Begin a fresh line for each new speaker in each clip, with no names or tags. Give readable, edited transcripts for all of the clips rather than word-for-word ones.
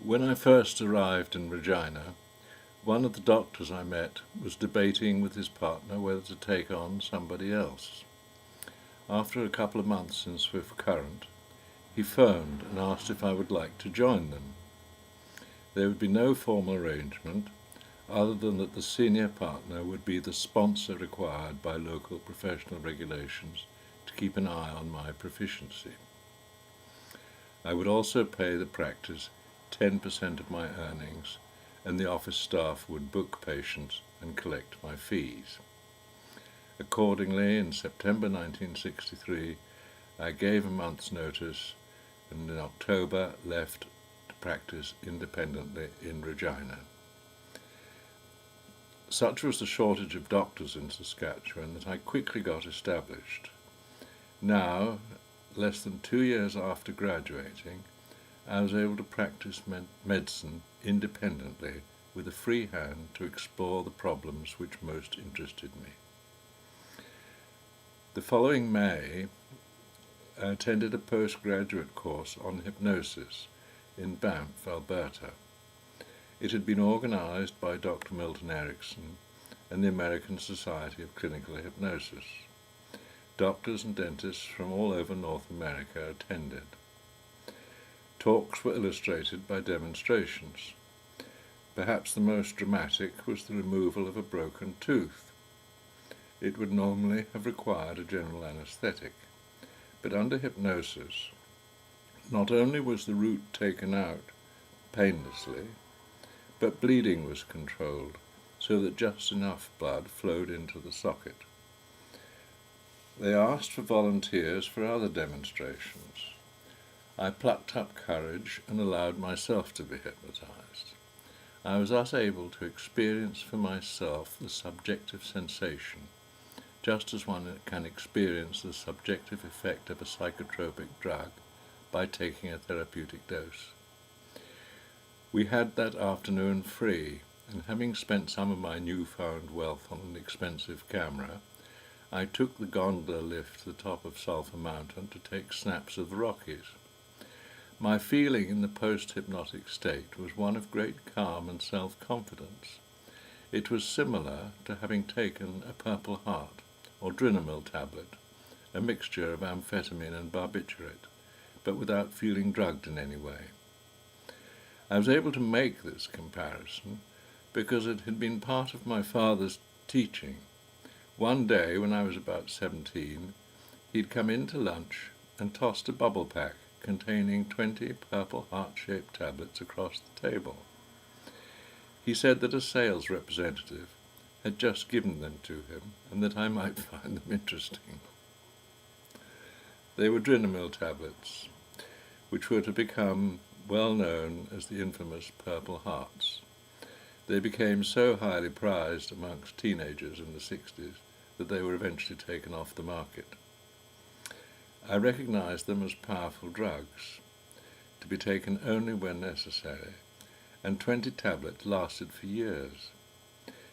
When I first arrived in Regina, one of the doctors I met was debating with his partner whether to take on somebody else. After a couple of months in Swift Current, he phoned and asked if I would like to join them. There would be no formal arrangement other than that the senior partner would be the sponsor required by local professional regulations to keep an eye on my proficiency. I would also pay the practice 10% of my earnings, and the office staff would book patients and collect my fees. Accordingly, in September 1963, I gave a month's notice and in October left to practice independently in Regina. Such was the shortage of doctors in Saskatchewan that I quickly got established. Now, less than 2 years after graduating, I was able to practice medicine independently with a free hand to explore the problems which most interested me. The following May, I attended a postgraduate course on hypnosis in Banff, Alberta. It had been organized by Dr. Milton Erickson and the American Society of Clinical Hypnosis. Doctors and dentists from all over North America attended. Talks were illustrated by demonstrations. Perhaps the most dramatic was the removal of a broken tooth. It would normally have required a general anesthetic, but under hypnosis, not only was the root taken out painlessly, but bleeding was controlled so that just enough blood flowed into the socket. They asked for volunteers for other demonstrations. I plucked up courage and allowed myself to be hypnotized. I was thus able to experience for myself the subjective sensation, just as one can experience the subjective effect of a psychotropic drug by taking a therapeutic dose. We had that afternoon free, and having spent some of my newfound wealth on an expensive camera, I took the gondola lift to the top of Sulphur Mountain to take snaps of the Rockies. My feeling in the post-hypnotic state was one of great calm and self-confidence. It was similar to having taken a Purple Heart or Drinamil tablet, a mixture of amphetamine and barbiturate, but without feeling drugged in any way. I was able to make this comparison because it had been part of my father's teaching. One day, when I was about 17, he'd come in to lunch and tossed a bubble pack containing 20 Purple Heart-shaped tablets across the table. He said that a sales representative had just given them to him and that I might find them interesting. They were Drinamil tablets, which were to become well known as the infamous Purple Hearts. They became so highly prized amongst teenagers in the 60s that they were eventually taken off the market. I recognized them as powerful drugs, to be taken only when necessary, and 20 tablets lasted for years.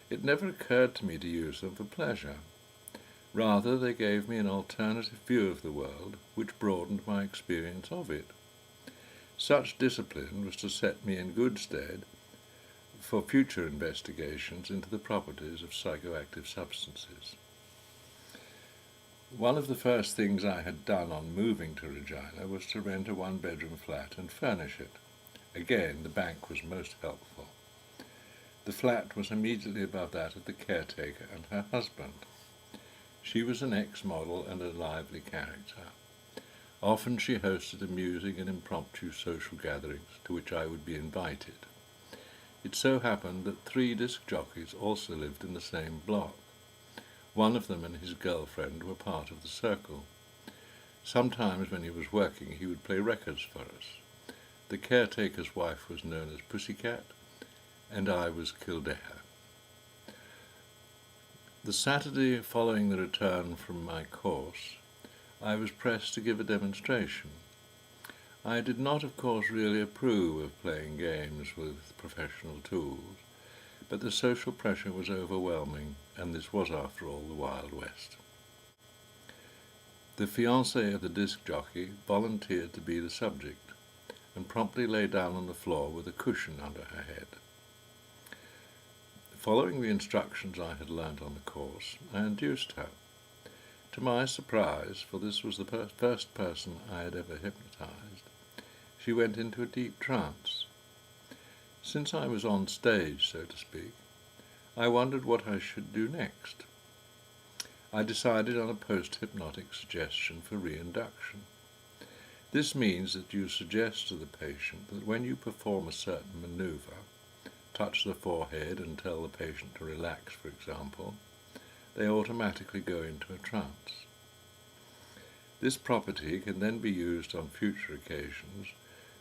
It never occurred to me to use them for pleasure. Rather, they gave me an alternative view of the world, which broadened my experience of it. Such discipline was to set me in good stead for future investigations into the properties of psychoactive substances. One of the first things I had done on moving to Regina was to rent a one-bedroom flat and furnish it. Again, the bank was most helpful. The flat was immediately above that of the caretaker and her husband. She was an ex-model and a lively character. Often she hosted amusing and impromptu social gatherings to which I would be invited. It so happened that 3 disc jockeys also lived in the same block. One of them and his girlfriend were part of the circle. Sometimes when he was working, he would play records for us. The caretaker's wife was known as Pussycat, and I was Kildare. The Saturday following the return from my course, I was pressed to give a demonstration. I did not, of course, really approve of playing games with professional tools, but the social pressure was overwhelming, and this was, after all, the Wild West. The fiancé of the disc jockey volunteered to be the subject, and promptly lay down on the floor with a cushion under her head. Following the instructions I had learnt on the course, I induced her. To my surprise, for this was the first person I had ever hypnotized, she went into a deep trance. Since I was on stage, so to speak, I wondered what I should do next. I decided on a post-hypnotic suggestion for reinduction. This means that you suggest to the patient that when you perform a certain maneuver, touch the forehead and tell the patient to relax, for example, they automatically go into a trance. This property can then be used on future occasions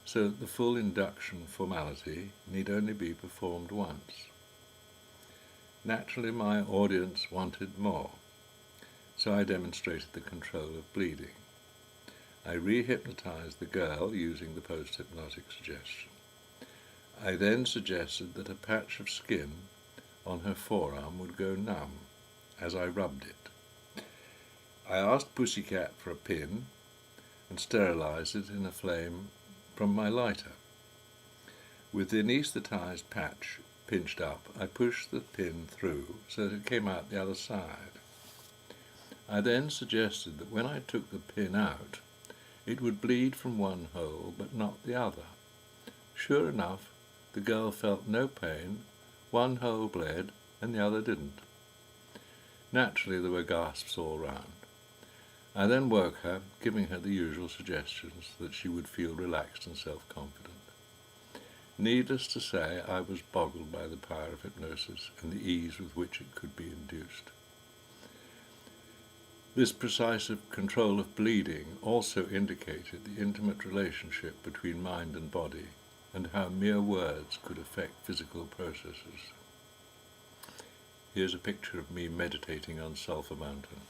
so that the full induction formality need only be performed once. Naturally, my audience wanted more, so I demonstrated the control of bleeding. I re-hypnotized the girl using the post-hypnotic suggestion. I then suggested that a patch of skin on her forearm would go numb as I rubbed it. I asked Pussycat for a pin and sterilized it in a flame from my lighter. With the anesthetized patch pinched up, I pushed the pin through so that it came out the other side. I then suggested that when I took the pin out, it would bleed from one hole but not the other. Sure enough, the girl felt no pain, one hole bled and the other didn't. Naturally, there were gasps all round. I then woke her, giving her the usual suggestions that she would feel relaxed and self-confident. Needless to say, I was boggled by the power of hypnosis and the ease with which it could be induced. This precise control of bleeding also indicated the intimate relationship between mind and body and how mere words could affect physical processes. Here's a picture of me meditating on Sulphur Mountain.